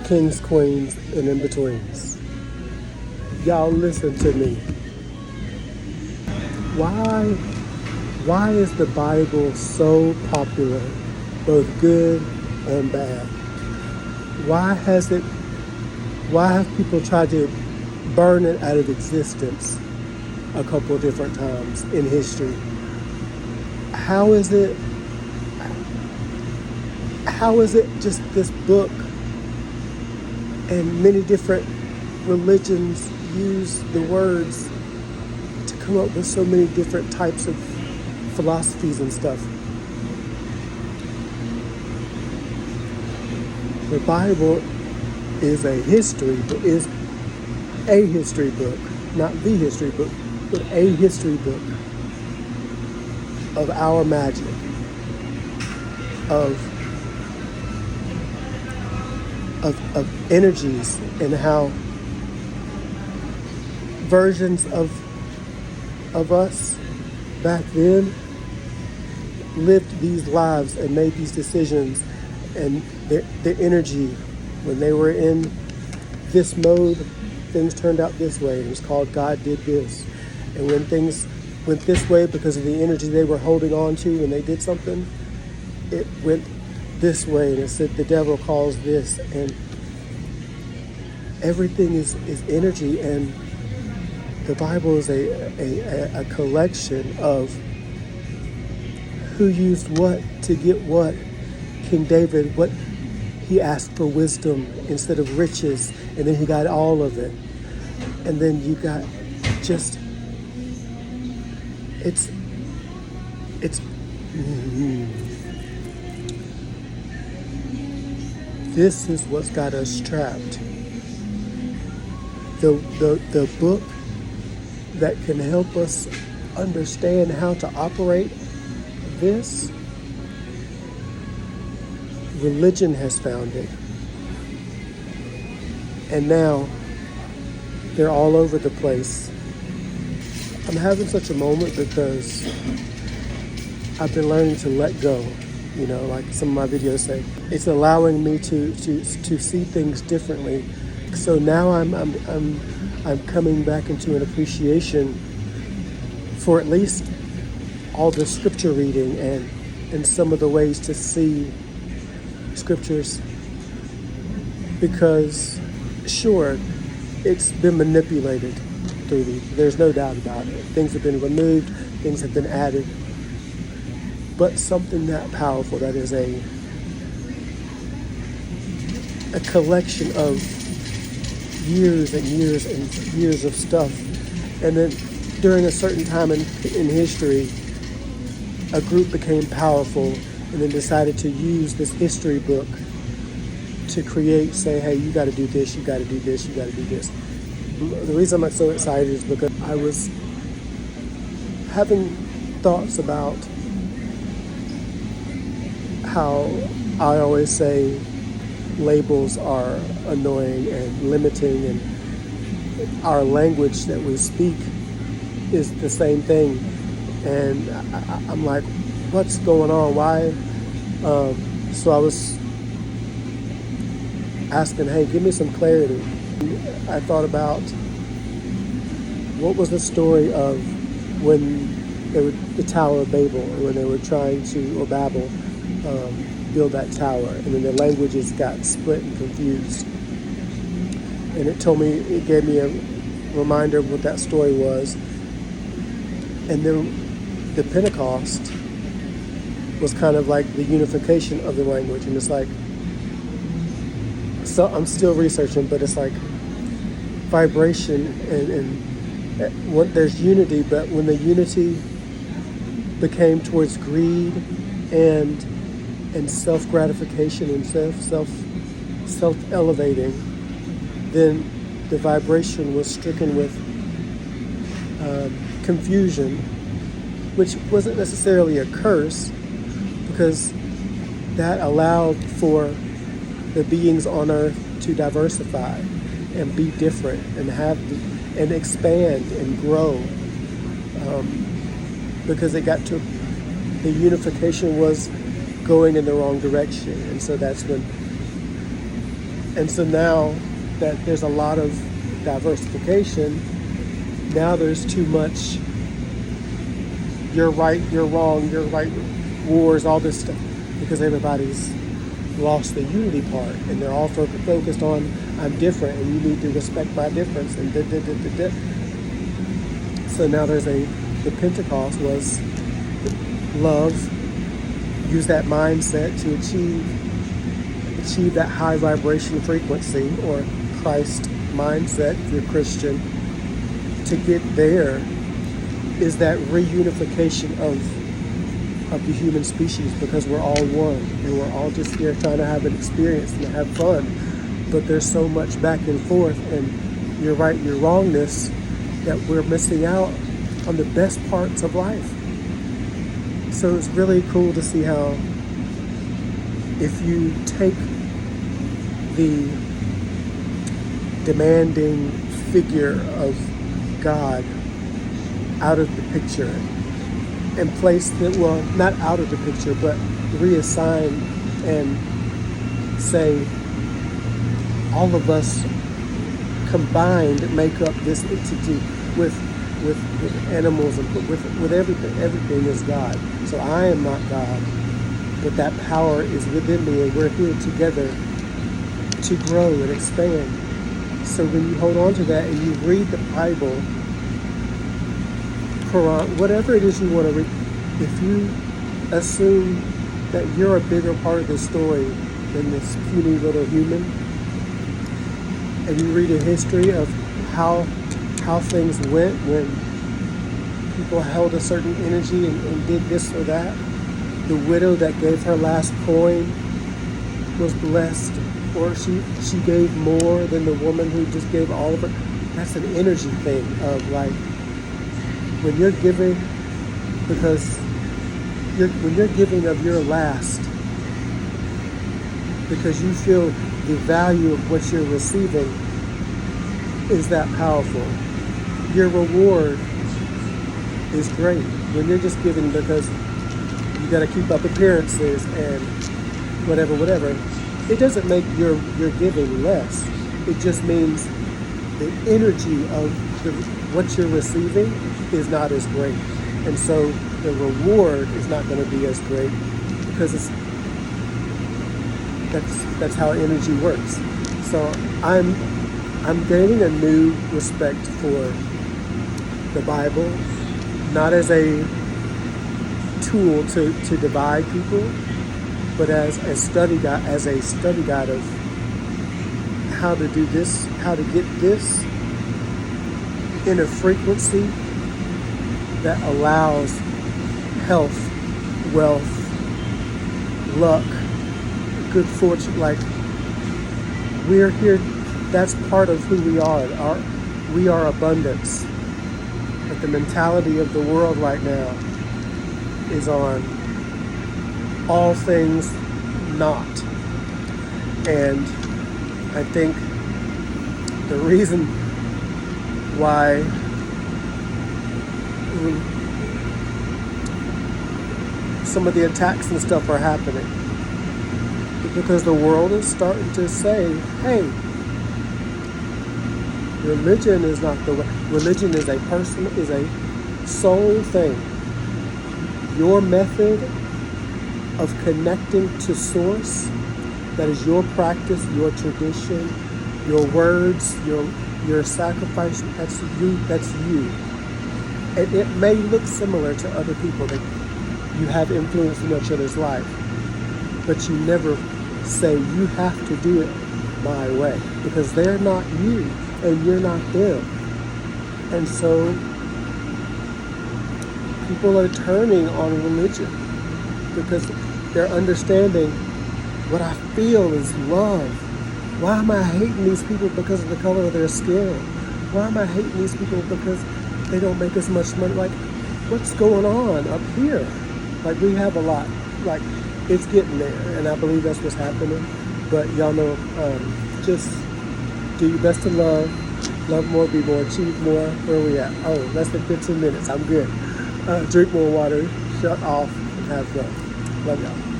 Kings, queens, and in-betweens. Y'all listen to me. Why is the Bible so popular, both good and bad? Why have people tried to burn it out of existence a couple of different times in history? How is it just this book, and many different religions use the words to come up with so many different types of philosophies and stuff? The Bible is a history book, not the history book, but a history book of our magic, of energies, and how versions of us back then lived these lives and made these decisions, and their energy, when they were in this mode, things turned out this way. It was called God did this. And when things went this way because of the energy they were holding on to and they did something, it went this way, and it said the devil calls this. And everything is energy, and the Bible is a collection of who used what to get what. King David, what he asked for wisdom instead of riches, and then he got all of it. And then you got just it's this is what's got us trapped. The book that can help us understand how to operate this, religion has found it. And now they're all over the place. I'm having such a moment because I've been learning to let go, like some of my videos say. It's allowing me to see things differently. So now I'm coming back into an appreciation for at least all the scripture reading and some of the ways to see scriptures, because sure, it's been manipulated through there's no doubt about it. Things have been removed, things have been added, but something that powerful, that is a collection of years and years and years of stuff, and then during a certain time in history, a group became powerful and then decided to use this history book to say, hey, you got to do this, you got to do this, you got to do this. The reason I'm so excited is because I was having thoughts about how I always say labels are annoying and limiting, and our language that we speak is the same thing. And I'm like, what's going on? Why? So I was asking, hey, give me some clarity. I thought about what was the story of when the Tower of Babel, when they were trying to, or Babel, build that tower, and then the languages got split and confused. And it gave me a reminder of what that story was. And then the Pentecost was kind of like the unification of the language. And it's like, so I'm still researching, but it's like vibration and there's unity, but when the unity became towards greed and self-gratification and self-elevating, then the vibration was stricken with confusion, which wasn't necessarily a curse, because that allowed for the beings on earth to diversify and be different and expand and grow, because it got to the unification was going in the wrong direction. And so that's when And so now that there's a lot of diversification, now there's too much you're right, you're wrong, you're right, wars, all this stuff, because everybody's lost the unity part, and they're all focused on I'm different, and you need to respect my difference, and So now the Pentecost was love, use that mindset to achieve that high vibration frequency, or Christ mindset if you're Christian. To get there is that reunification of the human species, because we're all one and we're all just here trying to have an experience and have fun. But there's so much back and forth, and you're right, your wrongness, that we're missing out on the best parts of life. So it's really cool to see how if you take the demanding figure of God out of the picture and place them, well, not out of the picture, but reassign and say all of us combined make up this entity with animals and with everything. Everything is God. So I am not God, but that power is within me, and we're here together to grow and expand. So when you hold on to that and you read the Bible, Quran, whatever it is you want to read, if you assume that you're a bigger part of the story than this puny little human, and you read a history of how things went when people held a certain energy and did this or that, the widow that gave her last coin was blessed, or she gave more than the woman who just gave all of her. That's an energy thing of like, when you're giving, because when you're giving of your last, because you feel the value of what you're receiving is that powerful. Your reward is great. When you're just giving because you got to keep up appearances and whatever, it doesn't make your giving less. It just means the energy of what you're receiving is not as great. And so the reward is not going to be as great, because that's how energy works. So I'm gaining a new respect for the Bible, not as a tool to divide people, but as a study guide of how to do this, how to get this in a frequency that allows health, wealth, luck, good fortune. Like, we're here, that's part of who we are. We are abundance. But the mentality of the world right now is on all things not. And I think the reason why some of the attacks and stuff are happening is because the world is starting to say, hey, religion is not the way. Religion is a soul thing. Your method of connecting to source, that is your practice, your tradition, your words, your sacrifice, that's you. And it may look similar to other people that you have influence in each other's life, but you never say you have to do it my way, because they're not you and you're not them. And so people are turning on religion because they're understanding what I feel is love. Why am I hating these people because of the color of their skin? Why am I hating these people because they don't make as much money? Like, what's going on up here? Like, we have a lot. Like, it's getting there, and I believe that's what's happening. But y'all know, just do your best to love more, be more, achieve more. Where are we at? Oh, less than 15 minutes. I'm good. Drink more water, shut off, and have fun. Love y'all.